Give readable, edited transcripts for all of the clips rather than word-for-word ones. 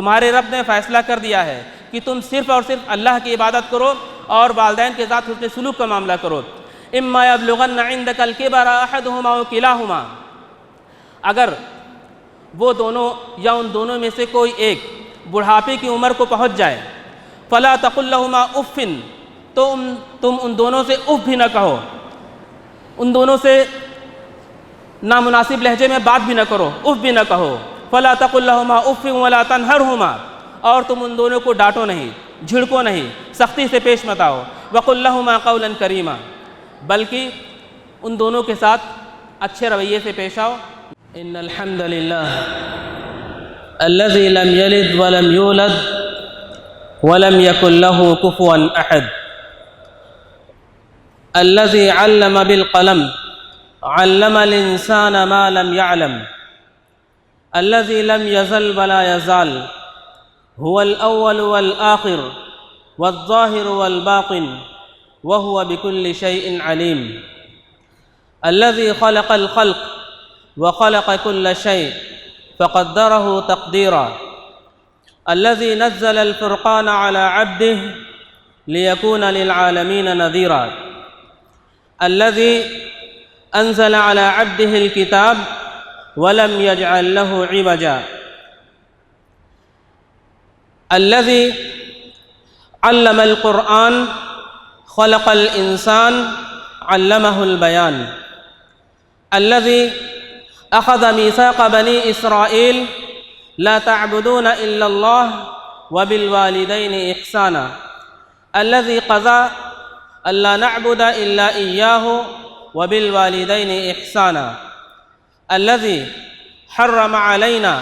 تمہارے رب نے فیصلہ کر دیا ہے کہ تم صرف اور صرف اللہ کی عبادت کرو اور والدین کے ساتھ حسن سلوک کا معاملہ کرو۔ اما یبلغن عندک الکبر احدہما او کلاہما، اگر وہ دونوں یا ان دونوں میں سے کوئی ایک بڑھاپے کی عمر کو پہنچ جائے، فلا تقل لہما اف، تو تم ان دونوں سے اف بھی نہ کہو، ان دونوں سے نامناسب لہجے میں بات بھی نہ کرو، اف بھی نہ کہو۔ فلا تقل لہما اف ولا تنہرہما، اور تم ان دونوں کو ڈانٹو نہیں، جھڑکو نہیں، سختی سے پیش مت آؤ۔ وقل لہما قولا کریما، بلکہ ان دونوں کے ساتھ اچھے رویے سے پیش آؤ۔ ان الحمد للہ الذی لم یلد ولم یولد ولم یکن لہ کفوا احد، الذی علم بالقلم علم الانسان ما لم يعلم، الذي لم يزل ولا يزال، هو الأول والآخر والظاهر والباطن وهو بكل شيء عليم، الذي خلق الخلق وخلق كل شيء فقدره تقديرا، الذي نزل الفرقان على عبده ليكون للعالمين نذيرا، الذي أنزل على عبده الكتاب ولم يجعل له عوجا، الذي علم القرآن خلق الإنسان علمه البيان، الذي أخذ ميثاق بني إسرائيل لا تعبدون إلا الله وبالوالدين إحسانا، الذي قضى ألا نعبد إلا إياه وبالوالدين إحسانا، الذي حرم علينا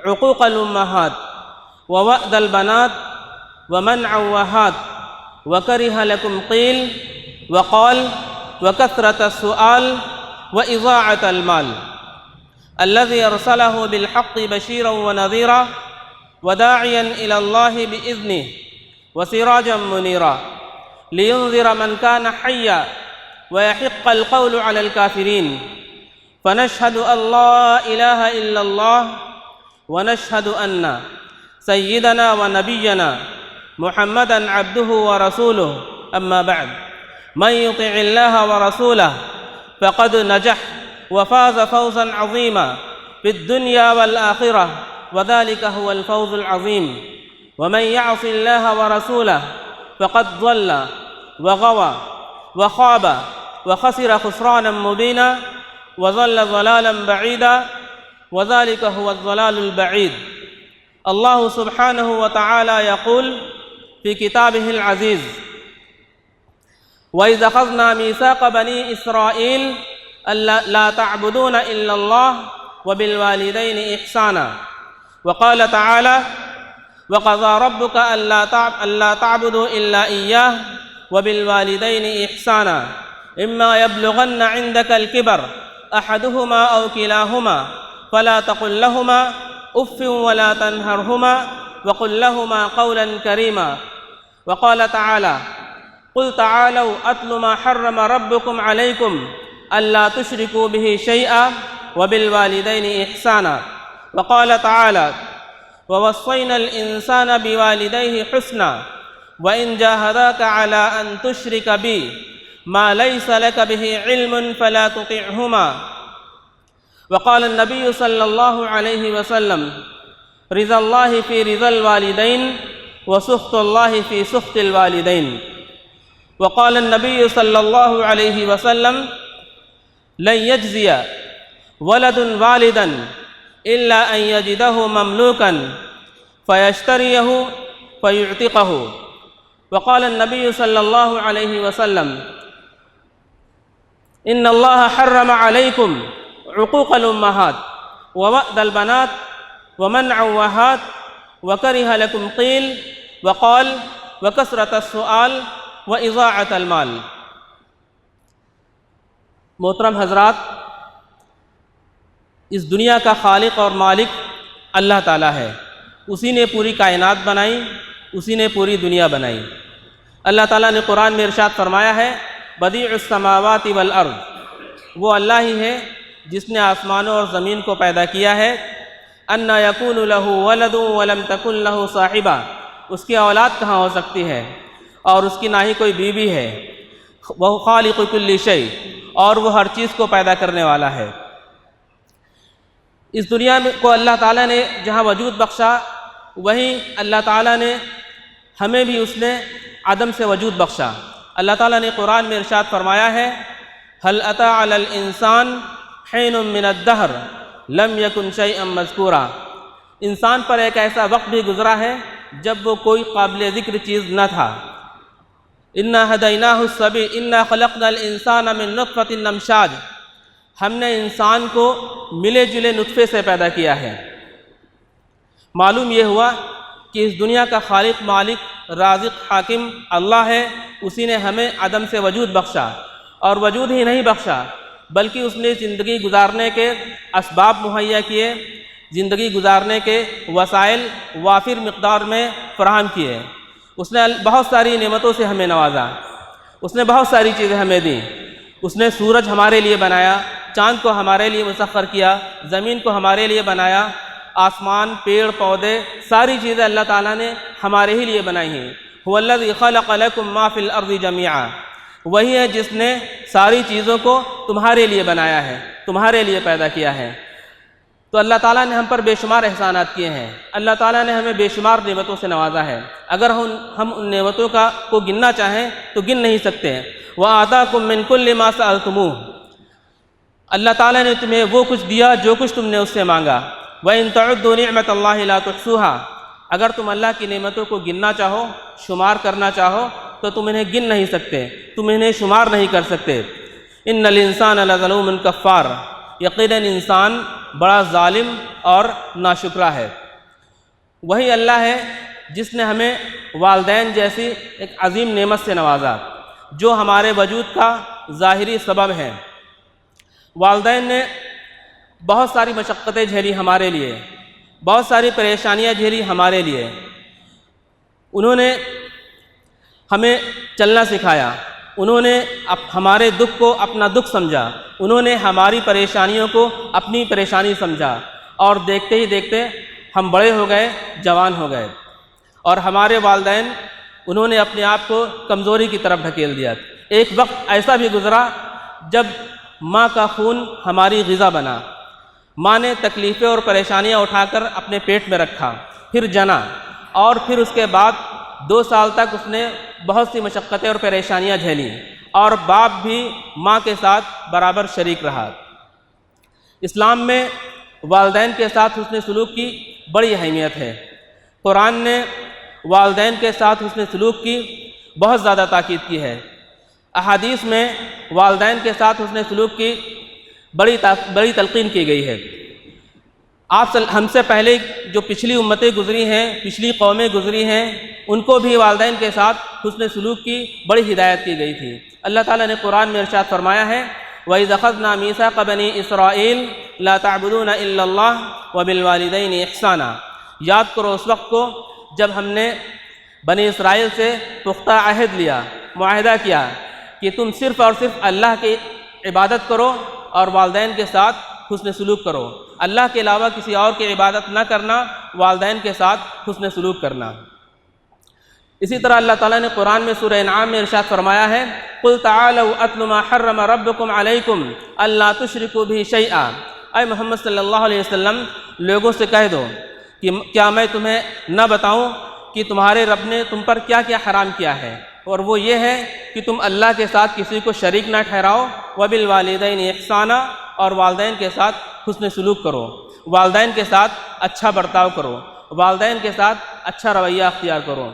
عقوق الأمهات ووأد البنات ومنع وهات وكره لكم قيل وقال وكثرة السؤال وإضاعة المال، الذي أرسله بالحق بشيرا ونذيرا وداعيا إلى الله بإذنه وسراجا منيرا لينذر من كان حيا ويحق القول على الكافرين، فنشهد أن لا إله إلا الله ونشهد أن سيدنا ونبينا محمدًا عبده ورسوله، أما بعد، من يطع الله ورسوله فقد نجح وفاز فوزا عظيما في الدنيا والآخرة، وذلك هو الفوز العظيم، ومن يعص الله ورسوله فقد ضل وغوى وخاب وخسر خسرانا مبينا وضل ضلالا بعيدا، وذلك هو الضلال البعيد۔ اللہ سبحانہ وتعالی یقول فی کتابہ العزیز وَإِذْ أَخَذْنَا مِيثَاقَ بَنِي إِسْرَائِيلَ لَا تَعْبُدُونَ إِلَّا اللَّهَ وَبِالْوَالِدَيْنِ إِحْسَانًا، وقال تعالى وَقَضَى رَبُّكَ أَلَّا تَعْبُدُوا إِلَّا إِيَّاهُ وَبِالْوَالِدَيْنِ إِحْسَانًا، إِمَّا يَبْلُغَنَّ عِندَكَ الْكِبَرَ أَحَدُهُمَا أَوْ كِلَاهُمَا فَلَا تَقُل لَّهُمَا اف ولا تنهرهما وقل لهما قولا كريما، وقال تعالى قل تعالوا اتل ما حرم ربكم عليكم الا تشركوا به شيئا وبالوالدين احسانا، وقال تعالى ووصينا الانسان بوالديه حسنا وان جاهداك على ان تشرك بي ما ليس لك به علم فلا تطعهما، وقال النبي صلى الله عليه وسلم رضا الله في رضا الوالدين وسخط الله في سخط الوالدين، وقال النبي صلى الله عليه وسلم لن يجزي ولد والدا إلا أن يجده مملوكا فيشتريه فيعتقه، وقال النبي صلى الله عليه وسلم إن الله حرم عليكم عقوق الأمهات ووأد البنات ومنع وهات وكره لكم قيل وقال وكثرة السؤال وإضاعة المال۔ محترم حضرات، اس دنیا کا خالق اور مالک اللہ تعالیٰ ہے، اسی نے پوری کائنات بنائی، اسی نے پوری دنیا بنائی۔ اللہ تعالیٰ نے قرآن میں ارشاد فرمایا ہے بدیع السماوات والارض، وہ اللہ ہی ہے جس نے آسمانوں اور زمین کو پیدا کیا ہے، انا یکون لہ ولد ولم تکن لہ صاحبہ، اس کی اولاد کہاں ہو سکتی ہے اور اس کی نہ ہی کوئی بیوی ہے، وہ خالق کل شیء، اور وہ ہر چیز کو پیدا کرنے والا ہے۔ اس دنیا کو اللہ تعالیٰ نے جہاں وجود بخشا، وہیں اللہ تعالیٰ نے ہمیں بھی اس نے عدم سے وجود بخشا۔ اللہ تعالیٰ نے قرآن میں ارشاد فرمایا ہے هل أتى على الإنسان حين من الدهر لم يكن شيئا مذكورا، انسان پر ایک ایسا وقت بھی گزرا ہے جب وہ کوئی قابل ذکر چیز نہ تھا۔ انا هديناه السبيل انا خلقنا الانسان من نطفة امشاج، ہم نے انسان کو ملے جلے نطفے سے پیدا کیا ہے۔ معلوم یہ ہوا کہ اس دنیا کا خالق، مالک، رازق، حاکم اللہ ہے۔ اسی نے ہمیں عدم سے وجود بخشا، اور وجود ہی نہیں بخشا بلکہ اس نے زندگی گزارنے کے اسباب مہیا کیے، زندگی گزارنے کے وسائل وافر مقدار میں فراہم کیے۔ اس نے بہت ساری نعمتوں سے ہمیں نوازا، اس نے بہت ساری چیزیں ہمیں دیں۔ اس نے سورج ہمارے لیے بنایا، چاند کو ہمارے لیے مسخر کیا، زمین کو ہمارے لیے بنایا، آسمان، پیڑ پودے، ساری چیزیں اللہ تعالیٰ نے ہمارے ہی لیے بنائی ہیں۔ هو الذی خلق لکم ما فی الارض جمیعا، وہی ہے جس نے ساری چیزوں کو تمہارے لیے بنایا ہے، تمہارے لیے پیدا کیا ہے۔ تو اللہ تعالیٰ نے ہم پر بے شمار احسانات کیے ہیں، اللہ تعالیٰ نے ہمیں بے شمار نعمتوں سے نوازا ہے۔ اگر ہم ان نعمتوں کو گننا چاہیں تو گن نہیں سکتے۔ وَآتَاكُم مِّن كُلِّ مَا سَأَلْتُمُوهُ، اللہ تعالیٰ نے تمہیں وہ کچھ دیا جو کچھ تم نے اس سے مانگا۔ وَإِن تَعُدُّوا نِعْمَةَ اللَّهِ لَا تُحْصُوهَا، اگر تم اللہ کی نعمتوں کو گننا چاہو، شمار کرنا چاہو تو تم انہیں گن نہیں سکتے، تم انہیں شمار نہیں کر سکتے۔ ان الانسان لظلوم کفار، یقیناً انسان بڑا ظالم اور ناشکرا ہے۔ وہی اللہ ہے جس نے ہمیں والدین جیسی ایک عظیم نعمت سے نوازا جو ہمارے وجود کا ظاہری سبب ہے۔ والدین نے بہت ساری مشقتیں جھیلی ہمارے لیے، بہت ساری پریشانیاں جھیلی ہمارے لیے۔ انہوں نے ہمیں چلنا سکھایا، انہوں نے ہمارے دکھ کو اپنا دکھ سمجھا، انہوں نے ہماری پریشانیوں کو اپنی پریشانی سمجھا، اور دیکھتے ہی دیکھتے ہم بڑے ہو گئے، جوان ہو گئے، اور ہمارے والدین انہوں نے اپنے آپ کو کمزوری کی طرف ڈھکیل دیا۔ ایک وقت ایسا بھی گزرا جب ماں کا خون ہماری غذا بنا، ماں نے تکلیفیں اور پریشانیاں اٹھا کر اپنے پیٹ میں رکھا، پھر جنا، اور پھر اس کے بعد 2 سال تک اس نے بہت سی مشقتیں اور پریشانیاں جھیلیں، اور باپ بھی ماں کے ساتھ برابر شریک رہا۔ اسلام میں والدین کے ساتھ حسن سلوک کی بڑی اہمیت ہے۔ قرآن نے والدین کے ساتھ حسن سلوک کی بہت زیادہ تاکید کی ہے۔ احادیث میں والدین کے ساتھ حسن سلوک کی بڑی تلقین کی گئی ہے۔ ہم سے پہلے جو پچھلی امتیں گزری ہیں، پچھلی قومیں گزری ہیں، ان کو بھی والدین کے ساتھ حسن سلوک کی بڑی ہدایت کی گئی تھی۔ اللہ تعالیٰ نے قرآن میں ارشاد فرمایا ہے وَإِذْ أَخَذْنَا مِيثَاقَ بَنِي إِسْرَائِيلَ لَا تَعْبُدُونَ إِلَّا اللَّهَ وَبِالْوَالِدَيْنِ إِحْسَانًا، یاد کرو اس وقت کو جب ہم نے بنی اسرائیل سے پختہ عہد لیا، معاہدہ کیا کہ تم صرف اور صرف اللہ کی عبادت کرو اور والدین کے ساتھ حسن سلوک کرو، اللہ کے علاوہ کسی اور کی عبادت نہ کرنا، والدین کے ساتھ حسن سلوک کرنا۔ اسی طرح اللہ تعالیٰ نے قرآن میں سورہ انعام میں ارشاد فرمایا ہے قُلْ تَعَالَوْا أَتْلُ مَا حَرَّمَ رَبُّكُمْ عَلَيْكُمْ أَلَّا تُشْرِكُوا بِهِ شَيْئًا، اے محمد صلی اللہ علیہ وسلم لوگوں سے کہہ دو کہ کیا میں تمہیں نہ بتاؤں کہ تمہارے رب نے تم پر کیا کیا حرام کیا ہے، اور وہ یہ ہے کہ تم اللہ کے ساتھ کسی کو شریک نہ ٹھہراؤ، وَبِالْوَالِدَيْنِ إِحْسَانًا، اور والدین کے ساتھ حسن سلوک کرو، والدین کے ساتھ اچھا برتاؤ کرو، والدین کے ساتھ اچھا رویہ اختیار کرو۔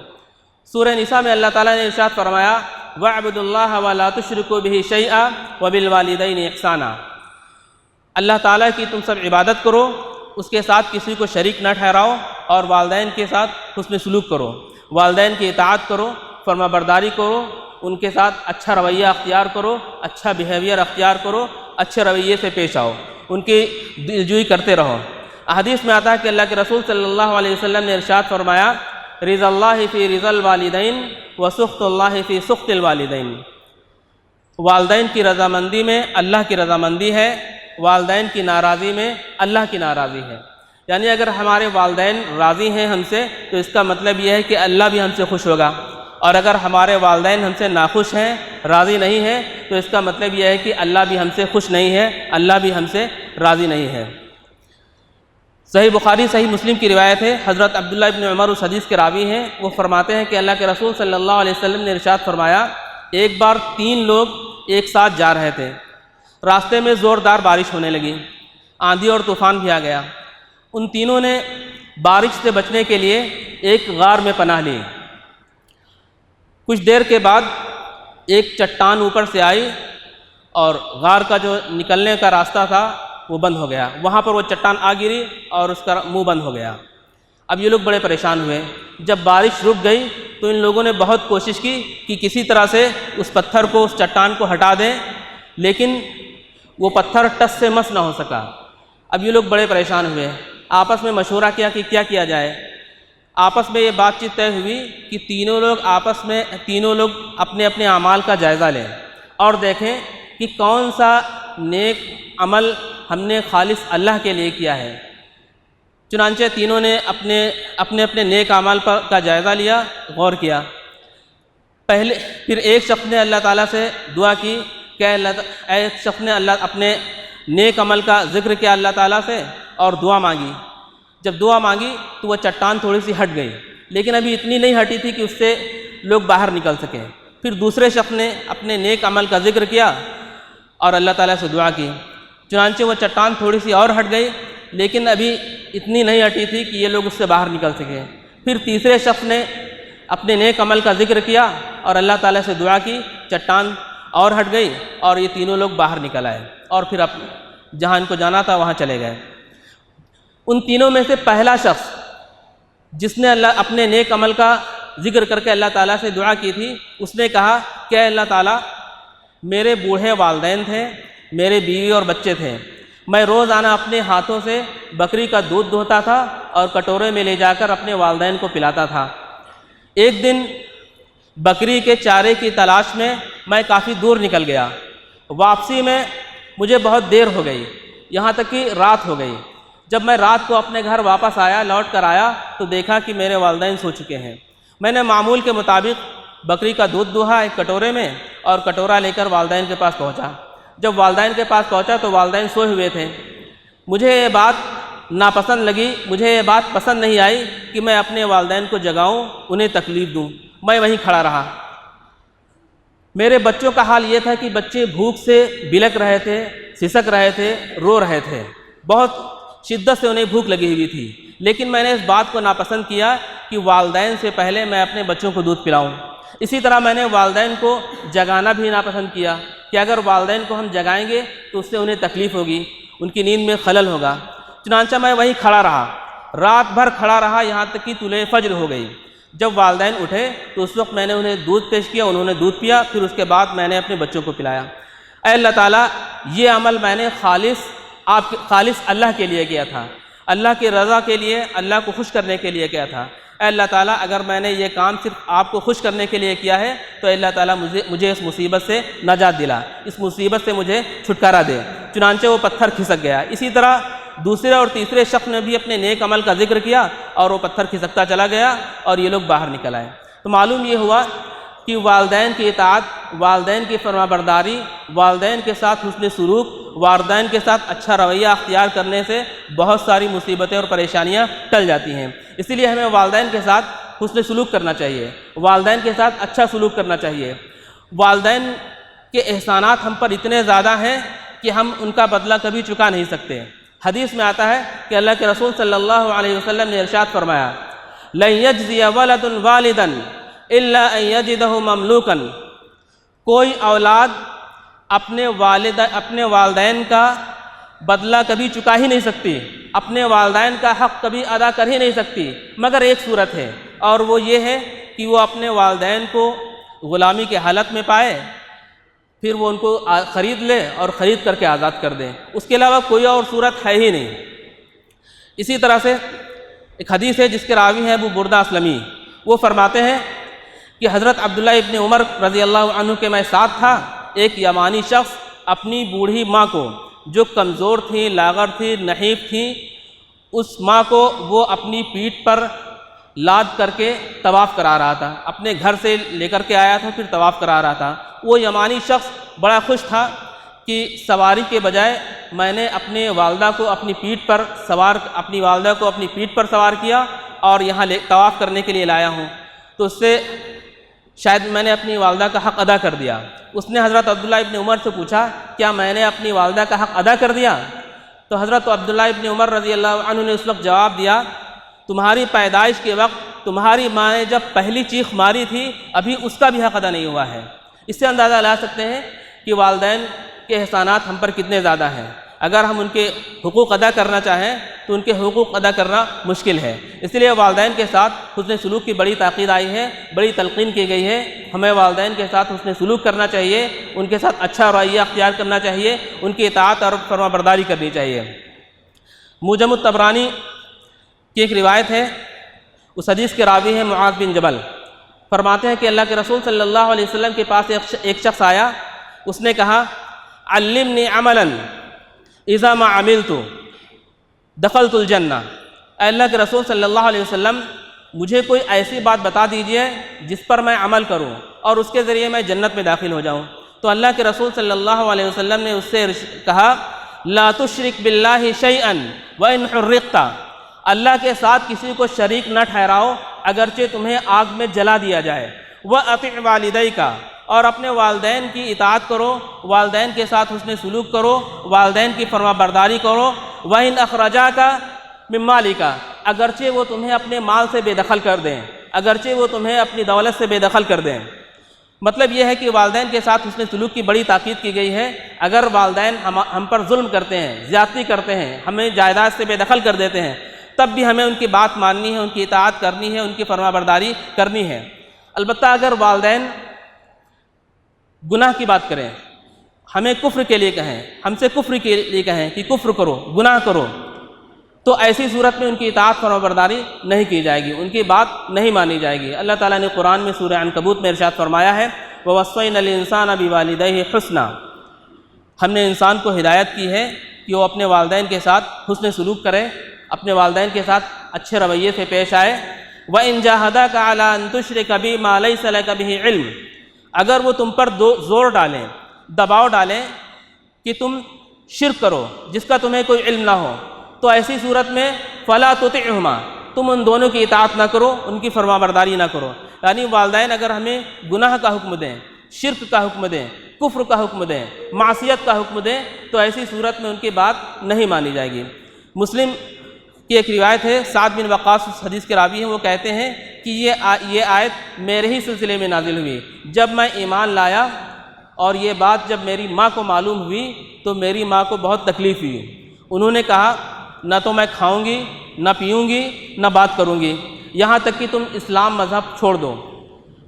سورہ نساء میں اللہ تعالیٰ نے ارشاد فرمایا وَاعْبُدُوا اللَّهَ وَلَا تُشْرِكُوا بِهِ شَيْئًا وَبِالْوَالِدَيْنِ إِحْسَانًا، اللہ تعالیٰ کی تم سب عبادت کرو، اس کے ساتھ کسی کو شریک نہ ٹھہراؤ، اور والدین کے ساتھ حسن سلوک کرو، والدین کی اطاعت کرو، فرما برداری کرو، ان کے ساتھ اچھا رویہ اختیار کرو، اچھا بیہیویئر اختیار کرو، اچھے رویے سے پیش آؤ، ان کی دلجوئی کرتے رہو۔ حدیث میں آتا ہے کہ اللہ کے رسول صلی اللہ علیہ وسلم نے ارشاد فرمایا رضا اللہ فی رضا الوالدین وسخط اللہ فی سخط الوالدین، والدین کی رضامندی میں اللہ کی رضامندی ہے، والدین کی ناراضی میں اللہ کی ناراضی ہے۔ یعنی اگر ہمارے والدین راضی ہیں ہم سے تو اس کا مطلب یہ ہے کہ اللہ بھی ہم سے خوش ہوگا، اور اگر ہمارے والدین ہم سے ناخوش ہیں، راضی نہیں ہیں، تو اس کا مطلب یہ ہے کہ اللہ بھی ہم سے خوش نہیں ہے، اللہ بھی ہم سے راضی نہیں ہے۔ صحیح بخاری صحیح مسلم کی روایت ہے، حضرت عبداللہ ابن عمر اس حدیث کے راوی ہیں، وہ فرماتے ہیں کہ اللہ کے رسول صلی اللہ علیہ وسلم نے ارشاد فرمایا، ایک بار 3 لوگ ایک ساتھ جا رہے تھے، راستے میں زوردار بارش ہونے لگی، آندھی اور طوفان بھی آ گیا۔ ان تینوں نے بارش سے بچنے کے لیے ایک غار میں پناہ لی۔ کچھ دیر کے بعد ایک چٹان اوپر سے آئی اور غار کا جو نکلنے کا راستہ تھا وہ بند ہو گیا، وہاں پر وہ چٹان آ گری اور اس کا منہ بند ہو گیا۔ اب یہ لوگ بڑے پریشان ہوئے۔ جب بارش رک گئی تو ان لوگوں نے بہت کوشش کی کہ کسی طرح سے اس پتھر کو، اس چٹان کو ہٹا دیں، لیکن وہ پتھر ٹس سے مس نہ ہو سکا۔ اب یہ لوگ بڑے پریشان ہوئے، آپس میں مشورہ کیا کہ کیا کیا جائے۔ آپس میں یہ بات چیت طے ہوئی کہ تینوں لوگ اپنے اپنے اعمال کا جائزہ لیں اور دیکھیں کہ کون سا نیک عمل ہم نے خالص اللہ کے لیے کیا ہے۔ چنانچہ تینوں نے اپنے نیک اعمال کا جائزہ لیا، غور کیا۔ پھر ایک شخص نے اللہ تعالیٰ سے دعا کی کہ ایک شخص نے اپنے نیک عمل کا ذکر کیا اللہ تعالیٰ سے اور دعا مانگی۔ جب دعا مانگی تو وہ چٹان تھوڑی سی ہٹ گئی، لیکن ابھی اتنی نہیں ہٹی تھی کہ اس سے لوگ باہر نکل سکیں۔ پھر دوسرے شخص نے اپنے نیک عمل کا ذکر کیا اور اللہ تعالیٰ سے دعا کی، چنانچہ وہ چٹان تھوڑی سی اور ہٹ گئی، لیکن ابھی اتنی نہیں ہٹی تھی کہ یہ لوگ اس سے باہر نکل سکیں۔ پھر تیسرے شخص نے اپنے نیک عمل کا ذکر کیا اور اللہ تعالیٰ سے دعا کی، چٹان اور ہٹ گئی اور یہ تینوں لوگ باہر نکل آئے اور پھر جہاں ان کو جانا تھا وہاں چلے گئے۔ ان تینوں میں سے پہلا شخص جس نے اپنے نیک عمل کا ذکر کر کے اللہ تعالیٰ سے دعا کی تھی، اس نے کہا کہ اے اللہ تعالیٰ، میرے بوڑھے والدین تھے، میرے بیوی اور بچے تھے، میں روزانہ اپنے ہاتھوں سے بکری کا دودھ دھوتا تھا اور کٹورے میں لے جا کر اپنے والدین کو پلاتا تھا۔ ایک دن بکری کے چارے کی تلاش میں میں کافی دور نکل گیا، واپسی میں مجھے بہت دیر ہو گئی، یہاں تک کہ رات ہو گئی۔ جب میں رات کو اپنے گھر واپس لوٹ کر آیا تو دیکھا کہ میرے والدین سو چکے ہیں۔ میں نے معمول کے مطابق بکری کا دودھ دوہا ایک کٹورے میں اور کٹورا لے کر والدین کے پاس پہنچا۔ جب والدین کے پاس پہنچا تو والدین سوئے ہوئے تھے۔ مجھے یہ بات ناپسند لگی، مجھے یہ بات پسند نہیں آئی کہ میں اپنے والدین کو جگاؤں، انہیں تکلیف دوں۔ میں وہیں کھڑا رہا۔ میرے بچوں کا حال یہ تھا کہ بچے بھوک سے بلک رہے تھے، سسک رہے تھے، رو رہے تھے، بہت شدت سے انہیں بھوک لگی ہوئی تھی، لیکن میں نے اس بات کو ناپسند کیا کہ والدین سے پہلے میں اپنے بچوں کو دودھ پلاؤں۔ اسی طرح میں نے والدین کو جگانا بھی ناپسند کیا کہ اگر والدین کو ہم جگائیں گے تو اس سے انہیں تکلیف ہوگی، ان کی نیند میں خلل ہوگا۔ چنانچہ میں وہیں کھڑا رہا، رات بھر کھڑا رہا، یہاں تک کہ طلوع فجر ہو گئی۔ جب والدین اٹھے تو اس وقت میں نے انہیں دودھ پیش کیا، انہوں نے دودھ پیا، پھر اس کے بعد میں نے اپنے بچوں کو پلایا۔ اے اللہ تعالیٰ، یہ عمل میں نے خالص اللہ کے لیے کیا تھا، اللہ کی رضا کے لیے، اللہ کو خوش کرنے کے لیے کیا تھا۔ اے اللہ تعالیٰ، اگر میں نے یہ کام صرف آپ کو خوش کرنے کے لیے کیا ہے تو اے اللہ تعالیٰ مجھے اس مصیبت سے نجات دلا، اس مصیبت سے مجھے چھٹکارا دے۔ چنانچہ وہ پتھر کھسک گیا۔ اسی طرح دوسرے اور تیسرے شخص نے بھی اپنے نیک عمل کا ذکر کیا اور وہ پتھر کھسکتا چلا گیا اور یہ لوگ باہر نکل آئے۔ تو معلوم یہ ہوا کہ والدین کی اطاعت، والدین کی فرما برداری، والدین کے ساتھ حسن سلوک، والدین کے ساتھ اچھا رویہ اختیار کرنے سے بہت ساری مصیبتیں اور پریشانیاں ٹل جاتی ہیں۔ اسی لیے ہمیں والدین کے ساتھ حسن سلوک کرنا چاہیے، والدین کے ساتھ اچھا سلوک کرنا چاہیے۔ والدین کے احسانات ہم پر اتنے زیادہ ہیں کہ ہم ان کا بدلہ کبھی چکا نہیں سکتے۔ حدیث میں آتا ہے کہ اللہ کے رسول صلی اللہ علیہ وسلم نے ارشاد فرمایا، لن یجزی ولد والدا الا ان یجدہ مملوکا، کوئی اولاد اپنے والدین کا بدلہ کبھی چکا ہی نہیں سکتی، اپنے والدین کا حق کبھی ادا کر ہی نہیں سکتی، مگر ایک صورت ہے، اور وہ یہ ہے کہ وہ اپنے والدین کو غلامی کے حالت میں پائے، پھر وہ ان کو خرید لے اور خرید کر کے آزاد کر دیں، اس کے علاوہ کوئی اور صورت ہے ہی نہیں۔ اسی طرح سے ایک حدیث ہے جس کے راوی ہیں ابو بردہ اسلمی، وہ فرماتے ہیں کہ حضرت عبداللہ ابن عمر رضی اللہ عنہ کے میں ساتھ تھا، ایک یمانی شخص اپنی بوڑھی ماں کو، جو کمزور تھی، لاغر تھی، نحیف تھی، اس ماں کو وہ اپنی پیٹھ پر لاد کر کے طواف کرا رہا تھا، اپنے گھر سے لے کر کے آیا تھا، پھر طواف کرا رہا تھا۔ وہ یمانی شخص بڑا خوش تھا کہ سواری کے بجائے میں نے اپنی والدہ کو اپنی پیٹھ پر سوار کیا اور یہاں طواف کرنے کے لیے لایا ہوں، تو اس سے شاید میں نے اپنی والدہ کا حق ادا کر دیا۔ اس نے حضرت عبداللہ ابن عمر سے پوچھا کیا میں نے اپنی والدہ کا حق ادا کر دیا؟ تو حضرت عبداللہ ابن عمر رضی اللہ عنہ نے اس وقت جواب دیا، تمہاری پیدائش کے وقت تمہاری ماں نے جب پہلی چیخ ماری تھی ابھی اس کا بھی حق ادا نہیں ہوا ہے۔ اس سے اندازہ لگا سکتے ہیں کہ والدین کے احسانات ہم پر کتنے زیادہ ہیں۔ اگر ہم ان کے حقوق ادا کرنا چاہیں تو ان کے حقوق ادا کرنا مشکل ہے، اس لیے والدین کے ساتھ حسن سلوک کی بڑی تاکید آئی ہے، بڑی تلقین کی گئی ہے۔ ہمیں والدین کے ساتھ حسن سلوک کرنا چاہیے، ان کے ساتھ اچھا رویہ اختیار کرنا چاہیے، ان کی اطاعت اور فرما برداری کرنی چاہیے۔ موجم الطبرانی کی ایک روایت ہے، اس حدیث کے راوی ہیں معاذ بن جبل، فرماتے ہیں کہ اللہ کے رسول صلی اللہ علیہ وسلم کے پاس ایک شخص آیا، اس نے کہا علمنی عملا اذا ما عملت دخلت الجنہ، اے اللہ کے رسول صلی اللہ علیہ وسلم مجھے کوئی ایسی بات بتا دیجئے جس پر میں عمل کروں اور اس کے ذریعے میں جنت میں داخل ہو جاؤں۔ تو اللہ کے رسول صلی اللہ علیہ وسلم نے اس سے کہا لا تشرک باللہ شیئا وان حرقت، اللہ کے ساتھ کسی کو شریک نہ ٹھہراؤ اگرچہ تمہیں آگ میں جلا دیا جائے۔ وَأَطِعْ وَالِدَيْكَ، اور اپنے والدین کی اطاعت کرو، والدین کے ساتھ حسن سلوک کرو، والدین کی فرما برداری کرو۔ وَإِنْ أَخْرَجَاكَ مِنْ مَالِكَ، اگرچہ وہ تمہیں اپنے مال سے بے دخل کر دیں، اگرچہ وہ تمہیں اپنی دولت سے بے دخل کر دیں۔ مطلب یہ ہے کہ والدین کے ساتھ حسن سلوک کی بڑی تاکید کی گئی ہے۔ اگر والدین ہم پر ظلم کرتے ہیں، زیادتی کرتے ہیں، ہمیں جائیداد سے بے دخل کر دیتے ہیں، تب بھی ہمیں ان کی بات ماننی ہے، ان کی اطاعت کرنی ہے، ان کی فرما برداری کرنی ہے۔ البتہ اگر والدین گناہ کی بات کریں، ہمیں کفر کے لیے کہیں، ہم سے کفر کے لیے کہیں کہ کفر کرو، گناہ کرو، تو ایسی صورت میں ان کی اطاعت فرما برداری نہیں کی جائے گی، ان کی بات نہیں مانی جائے گی۔ اللہ تعالیٰ نے قرآن میں سورہ عنکبوت میں ارشاد فرمایا ہے وَوَصَّيْنَا الْإِنسَانَ بِوَالِدَيْهِ حُسْنًا، ہم نے انسان کو ہدایت کی ہے کہ وہ اپنے والدین کے ساتھ حسن سلوک کرے، اپنے والدین کے ساتھ اچھے رویے سے پیش آئے۔ وَإِنْ جَاهَدَاكَ عَلَىٰ أَن تُشْرِكَ بِي مَا لَيْسَ لَكَ بِهِ عِلْمٌ، اگر وہ تم پر زور ڈالیں، دباؤ ڈالیں کہ تم شرک کرو جس کا تمہیں کوئی علم نہ ہو، تو ایسی صورت میں فَلَا تُطِعْهُمَا، تم ان دونوں کی اطاعت نہ کرو، ان کی فرما برداری نہ کرو۔ یعنی والدین اگر ہمیں گناہ کا حکم دیں، شرک کا حکم دیں، کفر کا حکم دیں، معصیت کا حکم دیں، تو ایسی صورت میں ان کی بات نہیں مانی جائے گی۔ مسلم کی ایک روایت ہے، سعد بن وقاص اس حدیث کے راوی ہیں، وہ کہتے ہیں کہ یہ آیت میرے ہی سلسلے میں نازل ہوئی۔ جب میں ایمان لایا اور یہ بات جب میری ماں کو معلوم ہوئی تو میری ماں کو بہت تکلیف ہوئی، انہوں نے کہا نہ تو میں کھاؤں گی، نہ پیوں گی، نہ بات کروں گی، یہاں تک کہ تم اسلام مذہب چھوڑ دو۔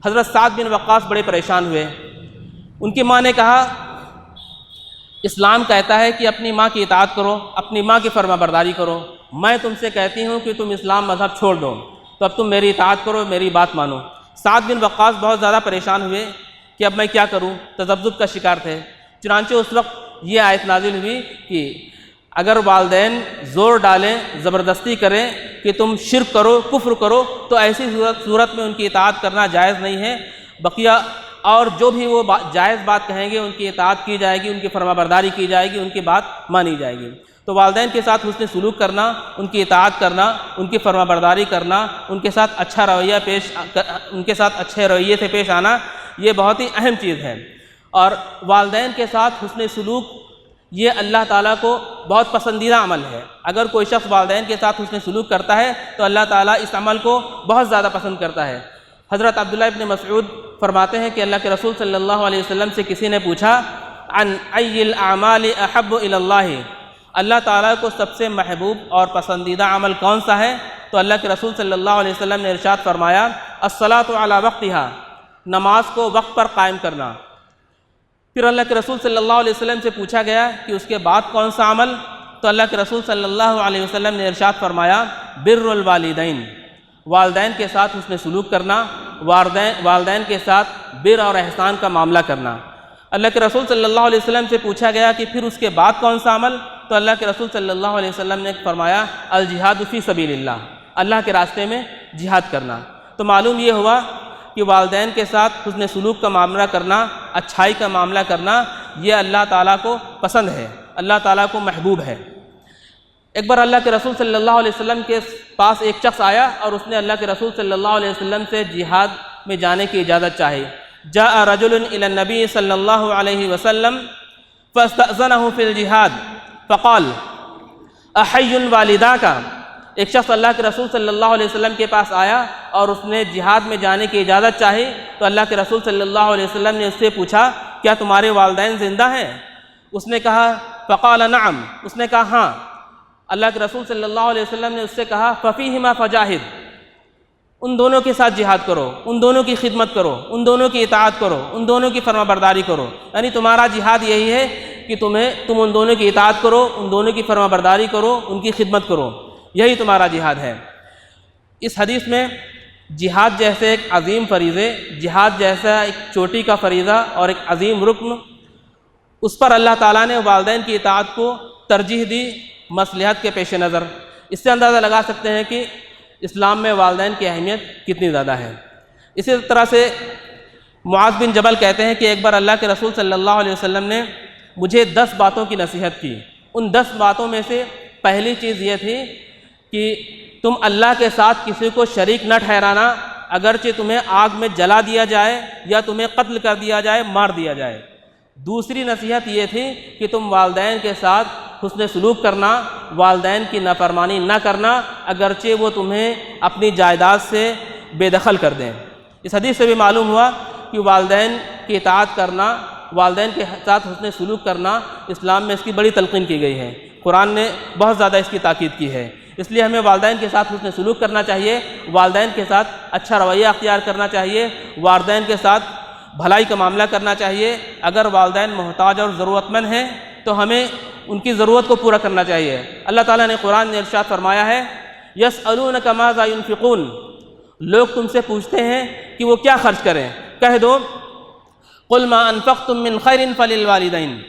حضرت سعد بن وقاص بڑے پریشان ہوئے۔ ان کی ماں نے کہا اسلام کہتا ہے کہ اپنی ماں کی اطاعت کرو، اپنی ماں کی فرما برداری کرو، میں تم سے کہتی ہوں کہ تم اسلام مذہب چھوڑ دو، تو اب تم میری اطاعت کرو، میری بات مانو۔ سعد بن وقاص بہت زیادہ پریشان ہوئے کہ اب میں کیا کروں، تذبذب کا شکار تھے۔ چنانچہ اس وقت یہ آیت نازل ہوئی کہ اگر والدین زور ڈالیں، زبردستی کریں کہ تم شرک کرو، کفر کرو، تو ایسی صورت میں ان کی اطاعت کرنا جائز نہیں ہے۔ بقیہ اور جو بھی وہ جائز بات کہیں گے ان کی اطاعت کی جائے گی، ان کی فرما برداری کی جائے گی، ان کی بات مانی جائے گی۔ تو والدین کے ساتھ حسن سلوک کرنا، ان کی اطاعت کرنا، ان کی فرما برداری کرنا، ان کے ساتھ اچھے رویے سے پیش آنا، یہ بہت ہی اہم چیز ہے۔ اور والدین کے ساتھ حسن سلوک یہ اللہ تعالیٰ کو بہت پسندیدہ عمل ہے۔ اگر کوئی شخص والدین کے ساتھ حسن سلوک کرتا ہے تو اللہ تعالیٰ اس عمل کو بہت زیادہ پسند کرتا ہے۔ حضرت عبداللہ ابن مسعود فرماتے ہیں کہ اللہ کے رسول صلی اللہ علیہ وسلم سے کسی نے پوچھا عن ای الاعمال احب الی اللہ، اللہ تعالیٰ کو سب سے محبوب اور پسندیدہ عمل کون سا ہے؟ تو اللہ کے رسول صلی اللہ علیہ وسلم نے ارشاد فرمایا الصلاۃ علی وقتہا، نماز کو وقت پر قائم کرنا۔ پھر اللہ کے رسول صلی اللہ علیہ وسلم سے پوچھا گیا کہ اس کے بعد کون سا عمل؟ تو اللہ کے رسول صلی اللہ علیہ وسلم نے ارشاد فرمایا بر الوالدین، والدین کے ساتھ حسن سلوک کرنا، والدین کے ساتھ بر اور احسان کا معاملہ کرنا۔ اللہ کے رسول صلی اللہ علیہ وسلم سے پوچھا گیا کہ پھر اس کے بعد کون سا عمل؟ تو اللہ کے رسول صلی اللہ علیہ وسلم نے فرمایا الجہاد فی سبیل اللہ، اللہ کے راستے میں جہاد کرنا۔ تو معلوم یہ ہوا کہ والدین کے ساتھ حسن سلوک کا معاملہ کرنا، اچھائی کا معاملہ کرنا، یہ اللہ تعالیٰ کو پسند ہے، اللہ تعالیٰ کو محبوب ہے۔ ایک بار اللہ کے رسول صلی اللہ علیہ وسلم کے پاس ایک شخص آیا اور اس نے اللہ کے رسول صلی اللہ علیہ وسلم سے جہاد میں جانے کی اجازت چاہی۔ جاء رجل الى النبی صلی اللہ علیہ وسلم فاستأذنہ فی الجہاد فقال احی والداک۔ ایک شخص اللہ کے رسول صلی اللہ علیہ وسلم کے پاس آیا اور اس نے جہاد میں جانے کی اجازت چاہی، تو اللہ کے رسول صلی اللہ علیہ وسلم نے اس سے پوچھا کیا تمہارے والدین زندہ ہیں؟ اس نے کہا فقال نعم، اس نے کہا ہاں۔ اللہ کے رسول صلی اللہ علیہ وسلم نے اس سے کہا ففیہما فجاہد، ان دونوں کے ساتھ جہاد کرو، ان دونوں کی خدمت کرو، ان دونوں کی اطاعت کرو، ان دونوں کی فرما برداری کرو۔ یعنی تمہارا جہاد یہی ہے کہ تم ان دونوں کی اطاعت کرو، ان دونوں کی فرما برداری کرو، ان کی خدمت کرو، یہی تمہارا جہاد ہے۔ اس حدیث میں جہاد جیسے ایک عظیم فریضے، جہاد جیسا ایک چوٹی کا فریضہ اور ایک عظیم رکن، اس پر اللہ تعالیٰ نے والدین کی اطاعت کو ترجیح دی مصلحت کے پیش نظر۔ اس سے اندازہ لگا سکتے ہیں کہ اسلام میں والدین کی اہمیت کتنی زیادہ ہے۔ اسی طرح سے معاذ بن جبل کہتے ہیں کہ ایک بار اللہ کے رسول صلی اللہ علیہ وسلم نے مجھے 10 باتوں کی نصیحت کی۔ ان 10 باتوں میں سے پہلی چیز یہ تھی کہ تم اللہ کے ساتھ کسی کو شریک نہ ٹھہرانا، اگرچہ تمہیں آگ میں جلا دیا جائے یا تمہیں قتل کر دیا جائے، مار دیا جائے۔ دوسری نصیحت یہ تھی کہ تم والدین کے ساتھ حسن سلوک کرنا، والدین کی نافرمانی نہ کرنا، اگرچہ وہ تمہیں اپنی جائیداد سے بے دخل کر دیں۔ اس حدیث سے بھی معلوم ہوا کہ والدین کی اطاعت کرنا، والدین کے ساتھ حسن سلوک کرنا اسلام میں اس کی بڑی تلقین کی گئی ہے۔ قرآن نے بہت زیادہ اس کی تاکید کی ہے، اس لیے ہمیں والدین کے ساتھ حسن سلوک کرنا چاہیے، والدین کے ساتھ اچھا رویہ اختیار کرنا چاہیے، والدین کے ساتھ بھلائی کا معاملہ کرنا چاہیے۔ اگر والدین محتاج اور ضرورت مند ہیں تو ہمیں ان کی ضرورت کو پورا کرنا چاہیے۔ اللہ تعالیٰ نے قرآن میں ارشاد فرمایا ہے یسألونک ماذا ينفقون، لوگ تم سے پوچھتے ہیں کہ وہ کیا خرچ کریں، کہہ دو قل ما انفقتم من خیر فللوالدین،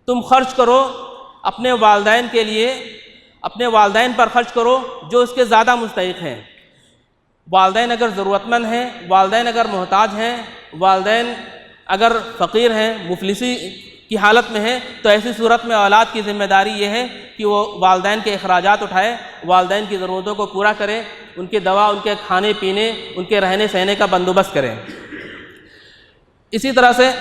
تم خرچ کرو اپنے والدین کے لیے، اپنے والدین پر خرچ کرو جو اس کے زیادہ مستحق ہیں۔ والدین اگر ضرورت مند ہیں، والدین اگر محتاج ہیں، والدین اگر فقیر ہیں، مفلسی کی حالت میں ہیں، تو ایسی صورت میں اولاد کی ذمہ داری یہ ہے کہ وہ والدین کے اخراجات اٹھائے، والدین کی ضرورتوں کو پورا کرے، ان کے دوا، ان کے کھانے پینے، ان کے رہنے سہنے کا بندوبست کریں۔ اسی طرح سے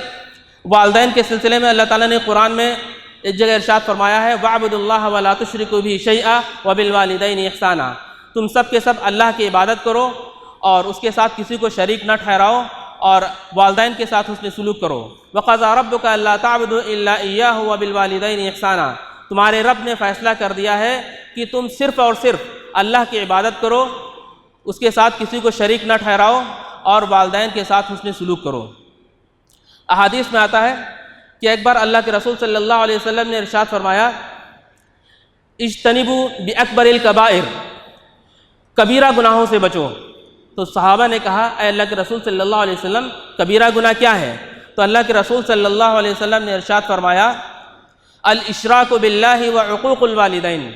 والدین کے سلسلے میں اللہ تعالیٰ نے قرآن میں ایک جگہ ارشاد فرمایا ہے وَاعْبُدُوا اللَّهَ وَلَا تُشْرِكُوا بِهِ شَيْئًا وَبِالْوَالِدَيْنِ إِحْسَانًا، تم سب کے سب اللہ کی عبادت کرو اور اس کے ساتھ کسی کو شریک نہ ٹھہراؤ اور والدین کے ساتھ حسن سلوک کرو۔ وَقَضَىٰ رَبُّكَ أَلَّا تَعْبُدُوا إِلَّا إِيَّاهُ وَبِالْوَالِدَيْنِ إِحْسَانًا، تمہارے رب نے فیصلہ کر دیا ہے کہ تم صرف اور صرف اللہ کی عبادت کرو، اس کے ساتھ کسی کو شریک نہ ٹھہراؤ اور والدین کے ساتھ حسن سلوک کرو۔ احادیث میں آتا ہے کہ ایک بار اللہ کے رسول صلی اللہ علیہ وسلم نے ارشاد فرمایا اجتنبوا بأکبر الکبائر، کبیرہ گناہوں سے بچو۔ تو صحابہ نے کہا اے اللہ کے رسول صلی اللہ علیہ وسلم کبیرہ گناہ کیا ہے؟ تو اللہ کے رسول صلی اللہ علیہ وسلم نے ارشاد فرمایا الاشراک باللہ وعقوق الوالدین،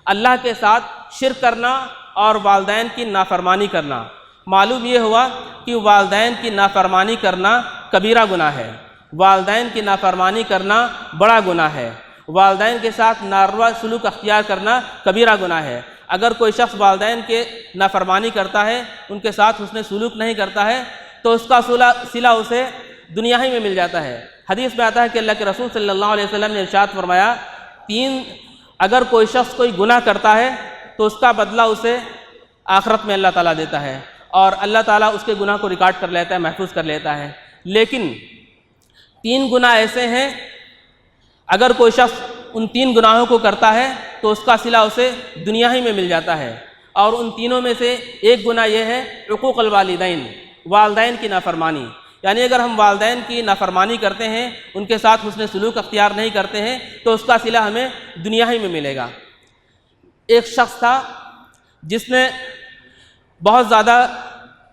اللہ کے ساتھ شرک کرنا اور والدین کی نافرمانی کرنا۔ معلوم یہ ہوا کہ والدین کی نافرمانی کرنا کبیرہ گناہ ہے، والدین کی نافرمانی کرنا بڑا گناہ ہے، والدین کے ساتھ ناروا سلوک اختیار کرنا کبیرہ گناہ ہے۔ اگر کوئی شخص والدین کے نافرمانی کرتا ہے، ان کے ساتھ حسن سلوک نہیں کرتا ہے، تو اس کا صلہ اسے دنیا ہی میں مل جاتا ہے۔ حدیث میں آتا ہے کہ اللہ کے رسول صلی اللہ علیہ وسلم نے ارشاد فرمایا اگر کوئی شخص کوئی گناہ کرتا ہے تو اس کا بدلہ اسے آخرت میں اللہ تعالیٰ دیتا ہے اور اللہ تعالیٰ اس کے گناہ کو ریکارڈ کر لیتا ہے، محفوظ کر لیتا ہے۔ لیکن 3 گناہ ایسے ہیں اگر کوئی شخص ان 3 گناہوں کو کرتا ہے تو اس کا صلہ اسے دنیا ہی میں مل جاتا ہے، اور ان تینوں میں سے ایک گناہ یہ ہے عقوق الوالدین، والدین کی نافرمانی۔ یعنی اگر ہم والدین کی نافرمانی کرتے ہیں، ان کے ساتھ حسن سلوک اختیار نہیں کرتے ہیں، تو اس کا صلہ ہمیں دنیا ہی میں ملے گا۔ ایک شخص تھا جس نے بہت زیادہ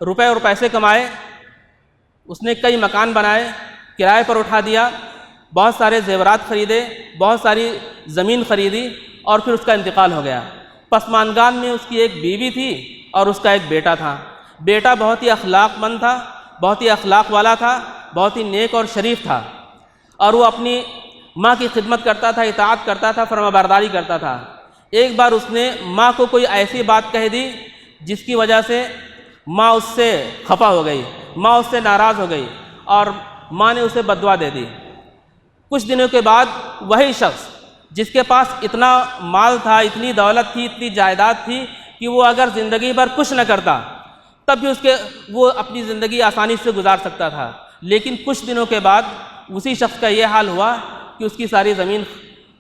روپے اور پیسے کمائے، اس نے کئی مکان بنائے، کرائے پر اٹھا دیا، بہت سارے زیورات خریدے، بہت ساری زمین خریدی، اور پھر اس کا انتقال ہو گیا۔ پسماندگان میں اس کی ایک بیوی تھی اور اس کا ایک بیٹا تھا۔ بیٹا بہت ہی اخلاق مند تھا، بہت ہی اخلاق والا تھا، بہت ہی نیک اور شریف تھا، اور وہ اپنی ماں کی خدمت کرتا تھا، اطاعت کرتا تھا، فرما برداری کرتا تھا۔ ایک بار اس نے ماں کو کوئی ایسی بات کہہ دی جس کی وجہ سے ماں اس سے خفا ہو گئی، ماں اس سے ناراض ہو گئی، اور ماں نے اسے بد دعا دے دی۔ کچھ دنوں کے بعد وہی شخص جس کے پاس اتنا مال تھا، اتنی دولت تھی، اتنی جائیداد تھی کہ وہ اگر زندگی بھر کچھ نہ کرتا تب بھی وہ اپنی زندگی آسانی سے گزار سکتا تھا، لیکن کچھ دنوں کے بعد اسی شخص کا یہ حال ہوا کہ اس کی ساری زمین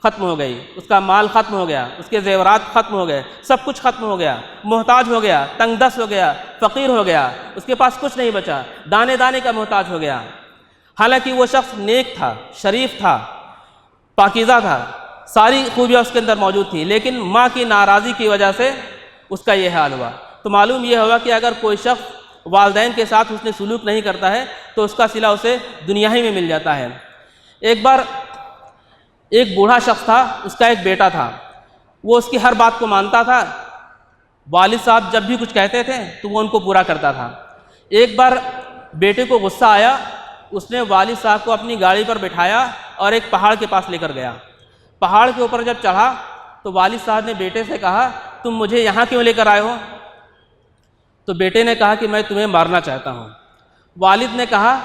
ختم ہو گئی، اس کا مال ختم ہو گیا، اس کے زیورات ختم ہو گئے، سب کچھ ختم ہو گیا، محتاج ہو گیا، تنگ دست ہو گیا، فقیر ہو گیا، اس کے پاس کچھ نہیں بچا، دانے دانے کا محتاج ہو گیا۔ حالانکہ وہ شخص نیک تھا، شریف تھا، پاکیزہ تھا، ساری خوبیاں اس کے اندر موجود تھیں، لیکن ماں کی ناراضی کی وجہ سے اس کا یہ حال ہوا۔ تو معلوم یہ ہوا کہ اگر کوئی شخص والدین کے ساتھ حسن سلوک نہیں کرتا ہے تو اس کا صلہ اسے دنیا ہی میں مل جاتا ہے۔ ایک بار ایک بوڑھا شخص تھا، اس کا ایک بیٹا تھا، وہ اس کی ہر بات کو مانتا تھا، والد صاحب جب بھی کچھ کہتے تھے تو وہ ان کو پورا کرتا تھا۔ ایک بار بیٹے کو غصہ آیا، اس نے والد صاحب کو اپنی گاڑی پر بٹھایا اور ایک پہاڑ کے پاس لے کر گیا۔ پہاڑ کے اوپر جب چڑھا تو والد صاحب نے بیٹے سے کہا، تم مجھے یہاں کیوں لے کر آئے ہو؟ تو بیٹے نے کہا کہ میں تمہیں مارنا چاہتا ہوں۔ والد نے کہا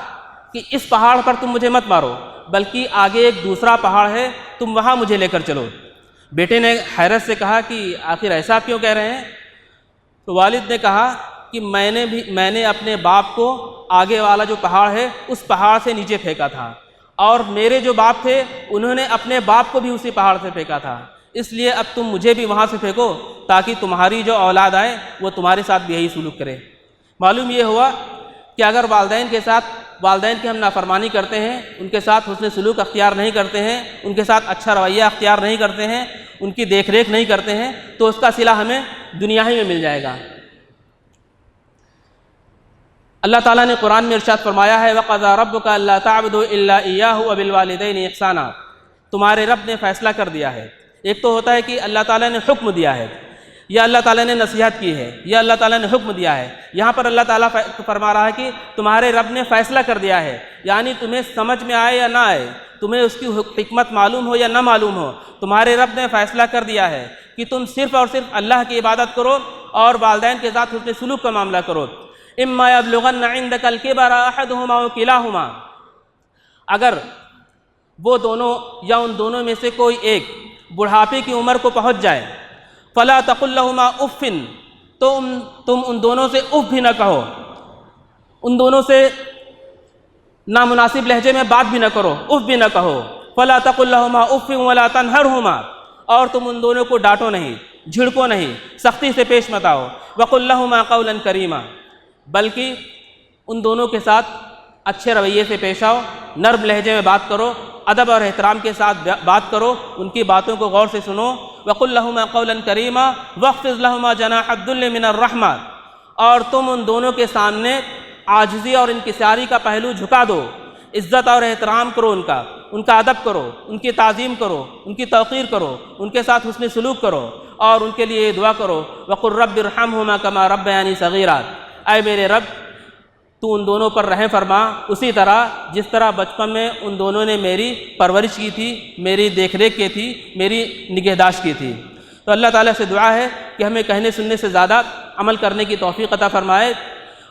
کہ اس پہاڑ پر تم مجھے مت مارو، بلکہ آگے ایک دوسرا پہاڑ ہے، تم وہاں مجھے لے کر چلو۔ بیٹے نے حیرت سے کہا کہ آخر ایسا کیوں کہہ رہے ہیں؟ تو والد نے کہا کہ میں نے اپنے باپ کو آگے والا جو پہاڑ ہے اس پہاڑ سے نیچے پھینکا تھا، اور میرے جو باپ تھے انہوں نے اپنے باپ کو بھی اسی پہاڑ سے پھینکا تھا، اس لیے اب تم مجھے بھی وہاں سے پھینکو تاکہ تمہاری جو اولاد آئے وہ تمہارے ساتھ بھی یہی سلوک کرے۔ معلوم یہ ہوا کہ اگر والدین کی ہم نافرمانی کرتے ہیں، ان کے ساتھ حسن سلوک اختیار نہیں کرتے ہیں، ان کے ساتھ اچھا رویہ اختیار نہیں کرتے ہیں، ان کی دیکھ ریکھ نہیں کرتے ہیں، تو اس کا صلہ ہمیں دنیا ہی میں مل جائے گا۔ اللہ تعالیٰ نے قرآن میں ارشاد فرمایا ہے، وَقَضَىٰ رَبُّكَ أَلَّا تَعْبُدُوا إِلَّا إِيَّاهُ وَبِالْوَالِدَيْنِ إِحْسَانًا، تمہارے رب نے فیصلہ کر دیا ہے۔ ایک تو ہوتا ہے کہ اللہ تعالیٰ نے حکم دیا ہے، یا اللہ تعالیٰ نے نصیحت کی ہے، یا اللہ تعالیٰ نے حکم دیا ہے۔ یہاں پر اللہ تعالیٰ فرما رہا ہے کہ تمہارے رب نے فیصلہ کر دیا ہے، یعنی تمہیں سمجھ میں آئے یا نہ آئے، تمہیں اس کی حکمت معلوم ہو یا نہ معلوم ہو، تمہارے رب نے فیصلہ کر دیا ہے کہ تم صرف اور صرف اللہ کی عبادت کرو اور والدین کے ساتھ حسن سلوک کا معاملہ کرو۔ اما یبلغن عندک الکبر احدہما او کلاہما، اگر وہ دونوں یا ان دونوں میں سے کوئی ایک بڑھاپے کی عمر کو پہنچ جائے، فلا تقل لہما اف، تو تم ان دونوں سے اف بھی نہ کہو، ان دونوں سے نامناسب لہجے میں بات بھی نہ کرو، اف بھی نہ کہو۔ فلا تقل لہما اف ولا تنہرہما، اور تم ان دونوں کو ڈانٹو نہیں، جھڑکو نہیں، سختی سے پیش مت آؤ۔ وقل لہما قولا کریما، بلکہ ان دونوں کے ساتھ اچھے رویے سے پیش آؤ، نرم لہجے میں بات کرو، ادب اور احترام کے ساتھ بات کرو، ان کی باتوں کو غور سے سنو۔ وقل لہما قولا کریما واخفض لہما جناح الذل من الرحمہ، اور تم ان دونوں کے سامنے عاجزی اور انکساری کا پہلو جھکا دو، عزت اور احترام کرو، ان کا ادب کرو، ان کی تعظیم کرو، ان کی توقیر کرو، ان کے ساتھ حسن سلوک کرو، اور ان کے لیے دعا کرو۔ وقل رب ارحمہما کما ربیانی صغیرا، اے میرے رب تو ان دونوں پر رحم فرما اسی طرح جس طرح بچپن میں ان دونوں نے میری پرورش کی تھی، میری دیکھ ریکھ کی تھی، میری نگہداشت کی تھی۔ تو اللہ تعالیٰ سے دعا ہے کہ ہمیں کہنے سننے سے زیادہ عمل کرنے کی توفیق عطا فرمائے،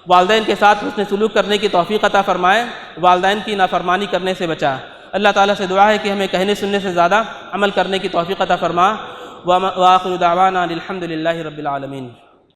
والدین کے ساتھ حسن سلوک کرنے کی توفیق عطا فرمائے، والدین کی نافرمانی کرنے سے بچا۔ اللہ تعالیٰ سے دعا ہے کہ ہمیں کہنے سننے سے زیادہ عمل کرنے کی توفیق عطا فرما۔ وآخر دعوانا الحمد للہ رب العالمین۔